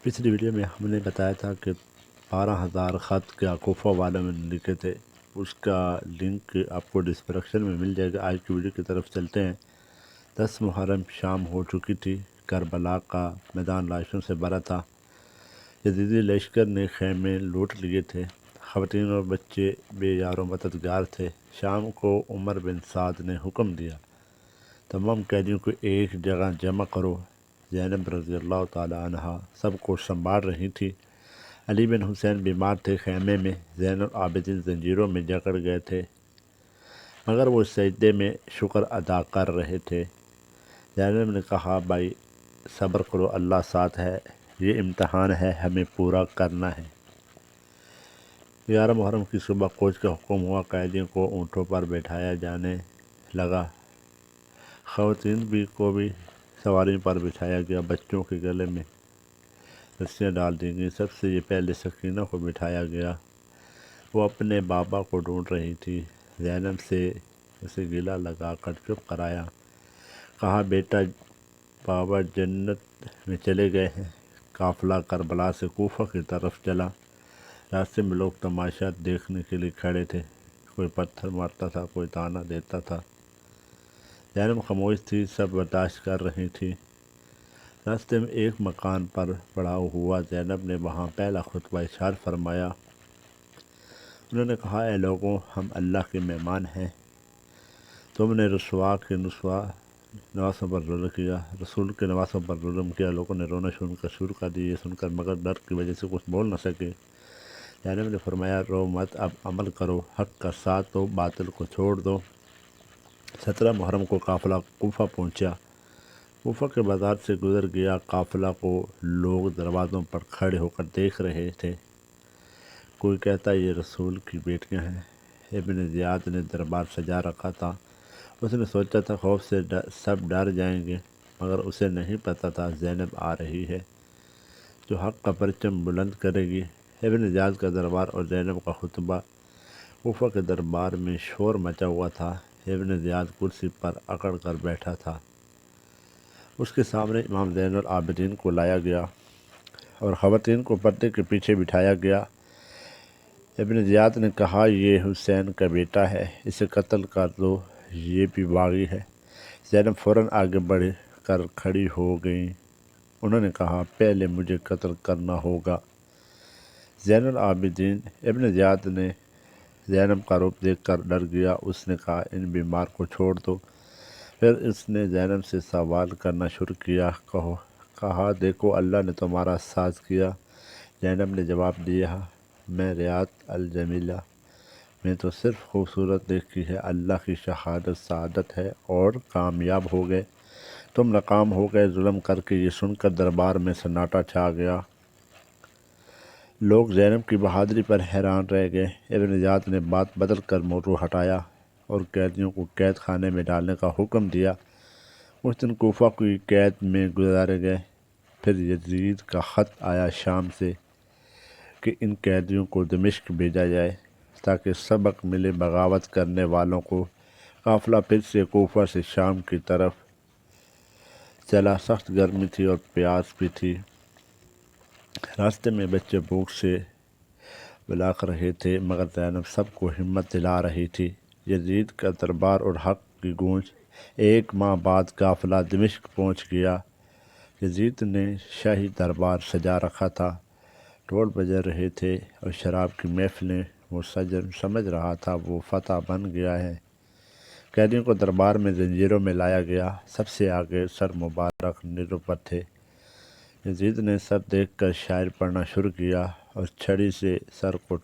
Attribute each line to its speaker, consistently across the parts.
Speaker 1: پچھلی ویڈیو میں ہم نے بتایا تھا کہ 12,000 خط کیا کوفہ والوں میں لکھے تھے، اس کا لنک آپ کو ڈسکرپشن میں مل جائے گا۔ آج کی ویڈیو کی طرف چلتے ہیں۔ 10 محرم شام ہو چکی تھی، کربلا کا میدان لاشوں سے بھرا تھا۔ یزیدی لشکر نے خیمے لوٹ لیے تھے، خواتین اور بچے بے یار و مددگار تھے۔ شام کو عمر بن سعد نے حکم دیا، تمام قیدیوں کو ایک جگہ جمع کرو۔ زینب رضی اللہ تعالی عنہ سب کو سنبھال رہی تھی۔ علی بن حسین بیمار تھے، خیمے میں۔ زین العابدین زنجیروں میں جکڑ گئے تھے، مگر وہ سجدے میں شکر ادا کر رہے تھے۔ زینب نے کہا، بھائی صبر کرو، اللہ ساتھ ہے، یہ امتحان ہے، ہمیں پورا کرنا ہے۔ 11 محرم کی صبح کوچ کا حکم ہوا، قیدیوں کو اونٹوں پر بٹھایا جانے لگا۔ خواتین کو بھی سواریوں پر بٹھایا گیا، بچوں کے گلے میں رسیاں ڈال دی گئیں۔ سب سے پہلے سکینہ کو بٹھایا گیا، وہ اپنے بابا کو ڈھونڈ رہی تھی۔ زینب سے اسے گلہ لگا کر چپ کرایا، کہا، بیٹا بابا جنت میں چلے گئے ہیں۔ قافلہ کربلا سے کوفہ کی طرف چلا۔ راستے میں لوگ تماشا دیکھنے کے لیے کھڑے تھے، کوئی پتھر مارتا تھا، کوئی تانا دیتا تھا۔ زینب خاموش تھی، سب برداشت کر رہی تھی۔ راستے میں ایک مکان پر پڑاؤ ہوا، زینب نے وہاں پہلا خطبہ ارشاد فرمایا۔ انہوں نے کہا، اے لوگوں، ہم اللہ کے مہمان ہیں۔ تم نے نواسوں پر ظلم کیا، رسول کے نواسوں پر ظلم کیا۔ لوگوں نے رونا شروع کر دی، یہ سن کر مگر ڈر کی وجہ سے کچھ بول نہ سکے۔ زینب نے فرمایا، رو مت، اب عمل کرو، حق کا ساتھ دو، باطل کو چھوڑ دو۔ 17 محرم کو قافلہ کوفہ پہنچا۔ کوفہ کے بازار سے گزر گیا، قافلہ کو لوگ دروازوں پر کھڑے ہو کر دیکھ رہے تھے۔ کوئی کہتا یہ رسول کی بیٹیاں ہیں۔ ابن زیاد نے دربار سجا رکھا تھا۔ اس نے سوچا تھا خوف سے سب ڈر جائیں گے، مگر اسے نہیں پتہ تھا زینب آ رہی ہے، جو حق کا پرچم بلند کرے گی۔ ابن زیاد کا دربار اور زینب کا خطبہ۔ کوفہ کے دربار میں شور مچا ہوا تھا۔ ابن زیاد کرسی پر اکڑ کر بیٹھا تھا، اس کے سامنے امام زین العابدین کو لایا گیا اور خواتین کو پردے کے پیچھے بٹھایا گیا۔ ابن زیاد نے کہا، یہ حسین کا بیٹا ہے، اسے قتل کر دو، یہ بھی باغی ہے۔ زینب فوراً آگے بڑھ کر کھڑی ہو گئیں۔ انہوں نے کہا، پہلے مجھے قتل کرنا ہوگا۔ زین العابدین ابن زیاد نے زینب کا روپ دیکھ کر ڈر گیا۔ اس نے کہا، ان بیمار کو چھوڑ دو۔ پھر اس نے زینب سے سوال کرنا شروع کیا، کہا، دیکھو اللہ نے تمہارا ساتھ کیا۔ زینب نے جواب دیا، میں ریاض الجمیلہ میں تو صرف خوبصورت دیکھی ہے، اللہ کی شہادت سعادت ہے اور کامیاب ہو گئے، تم ناکام ہو گئے ظلم کر کے۔ یہ سن کر دربار میں سناٹا چھا گیا۔ لوگ زینب کی بہادری پر حیران رہ گئے۔ ابن زیاد نے بات بدل کر موضوع ہٹایا اور قیدیوں کو قید خانے میں ڈالنے کا حکم دیا۔ اس دن کوفہ کی قید میں گزارے گئے۔ پھر یزید کا خط آیا شام سے کہ ان قیدیوں کو دمشق بھیجا جائے تاکہ سبق ملے بغاوت کرنے والوں کو۔ قافلہ پھر سے کوفہ سے شام کی طرف چلا۔ سخت گرمی تھی اور پیاس بھی تھی۔ راستے میں بچے بھوک سے بلاک رہے تھے، مگر زینب سب کو ہمت دلا رہی تھی۔ یزید کا دربار اور حق کی گونج۔ 1 ماہ بعد قافلہ دمشق پہنچ گیا۔ یزید نے شاہی دربار سجا رکھا تھا، ڈھول بج رہے تھے اور شراب کی محفلیں۔ وہ سمجھ رہا تھا وہ فتح بن گیا ہے۔ قیدیوں کو دربار میں زنجیروں میں لایا گیا، سب سے آگے سر مبارک نیزوں پر تھے۔ یزید نے سر دیکھ کر شعر پڑھنا شروع کیا اور چھڑی سے سر کو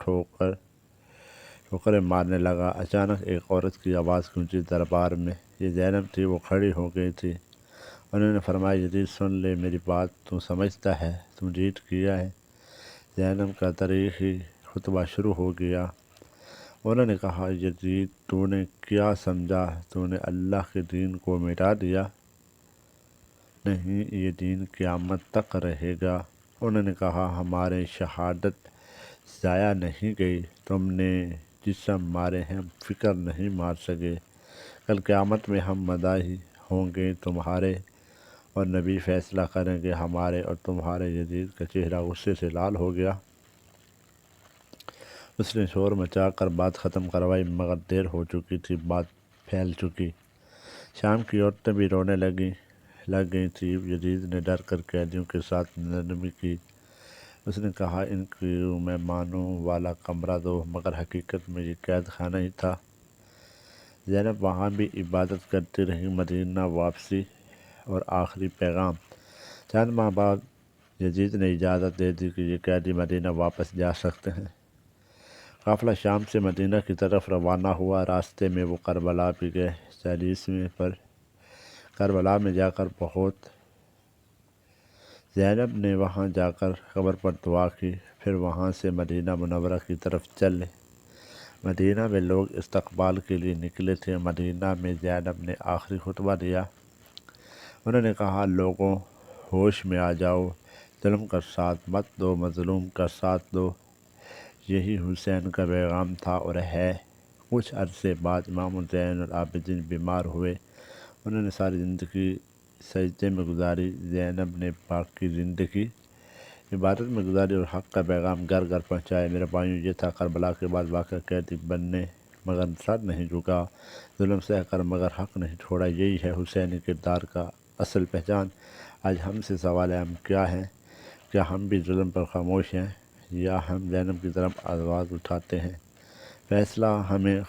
Speaker 1: ٹھوکریں مارنے لگا۔ اچانک ایک عورت کی آواز گونجی دربار میں، یہ زینب تھی۔ وہ کھڑی ہو گئی تھی۔ انہوں نے فرمایا، یزید سن لے میری بات، تو سمجھتا ہے تم جیت گیا ہے۔ زینب کا تاریخی خطبہ شروع ہو گیا۔ انہوں نے کہا، یزید تو نے کیا سمجھا، تو نے اللہ کے دین کو مٹا دیا؟ نہیں، یہ دین قیامت تک رہے گا۔ انہوں نے کہا، ہماری شہادت ضائع نہیں گئی، تم نے جسم مارے ہیں، فکر نہیں مار سکے، کل قیامت میں ہم مداحی ہوں گے تمہارے۔ اور نبی فیصلہ کریں کہ ہمارے اور تمہارے یزید کا چہرہ غصے سے لال ہو گیا۔ اس نے شور مچا کر بات ختم کروائی، مگر دیر ہو چکی تھی، بات پھیل چکی۔ شام کی عورتیں بھی رونے لگ گئی تھیں۔ یزید نے ڈر کر قیدیوں کے ساتھ نرمی کی۔ اس نے کہا، ان کو مہمانوں والا کمرہ دو، مگر حقیقت میں یہ قید خانہ ہی تھا۔ زینب وہاں بھی عبادت کرتی رہی۔ مدینہ واپسی اور آخری پیغام۔ چند ماہ بعد یزید نے اجازت دے دی کہ یہ قیدی مدینہ واپس جا سکتے ہیں۔ قافلہ شام سے مدینہ کی طرف روانہ ہوا۔ راستے میں وہ کربلا بھی گئے۔ 40ویں پر کربلا میں جا کر بہت زینب نے وہاں جا کر قبر پر دعا کی، پھر وہاں سے مدینہ منورہ کی طرف چلے۔ مدینہ میں لوگ استقبال کے لیے نکلے تھے۔ مدینہ میں زینب نے آخری خطبہ دیا۔ انہوں نے کہا، لوگوں، ہوش میں آ جاؤ، ظلم کا ساتھ مت دو، مظلوم کا ساتھ دو۔ یہی حسین کا پیغام تھا اور ہے۔ کچھ عرصے بعد امام زین العابدین بیمار ہوئے۔ انہوں نے ساری زندگی سجدے میں گزاری۔ زینب نے باقی زندگی عبادت میں گزاری اور حق کا پیغام گھر گھر پہنچایا۔ میرے بھائیوں، یہ تھا کربلا کے بعد واقعہ، قیدی بننے مگر سر نہیں جھکا، ظلم سہ کر مگر حق نہیں چھوڑا۔ یہی ہے حسینی کردار کا اصل پہچان۔ آج ہم سے سوال ہے، ہم کیا ہیں؟ کیا ہم بھی ظلم پر خاموش ہیں، یا ہم زینب کی طرف آواز اٹھاتے ہیں؟ فیصلہ ہمیں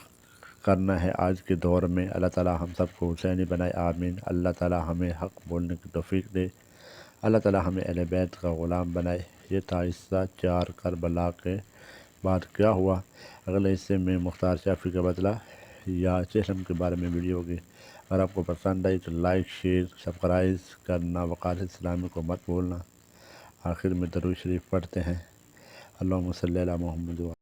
Speaker 1: کرنا ہے آج کے دور میں۔ اللہ تعالی ہم سب کو حسینی بنائے، آمین۔ اللہ تعالی ہمیں حق بولنے کی توفیق دے۔ اللہ تعالی ہمیں اہل بیت کا غلام بنائے۔ یہ تھا حصہ 4 کربلا کے بعد کیا ہوا۔ اگلے حصے میں مختار شافی کا بدلہ یا چہلم کے بارے میں ویڈیو ہوگی۔ اگر آپ کو پسند آئی تو لائک، شیئر، سبسکرائب کرنا، وقار اسلامی کو مت بھولنا۔ آخر میں درود شریف پڑھتے ہیں۔ اللہم صلی علی محمد۔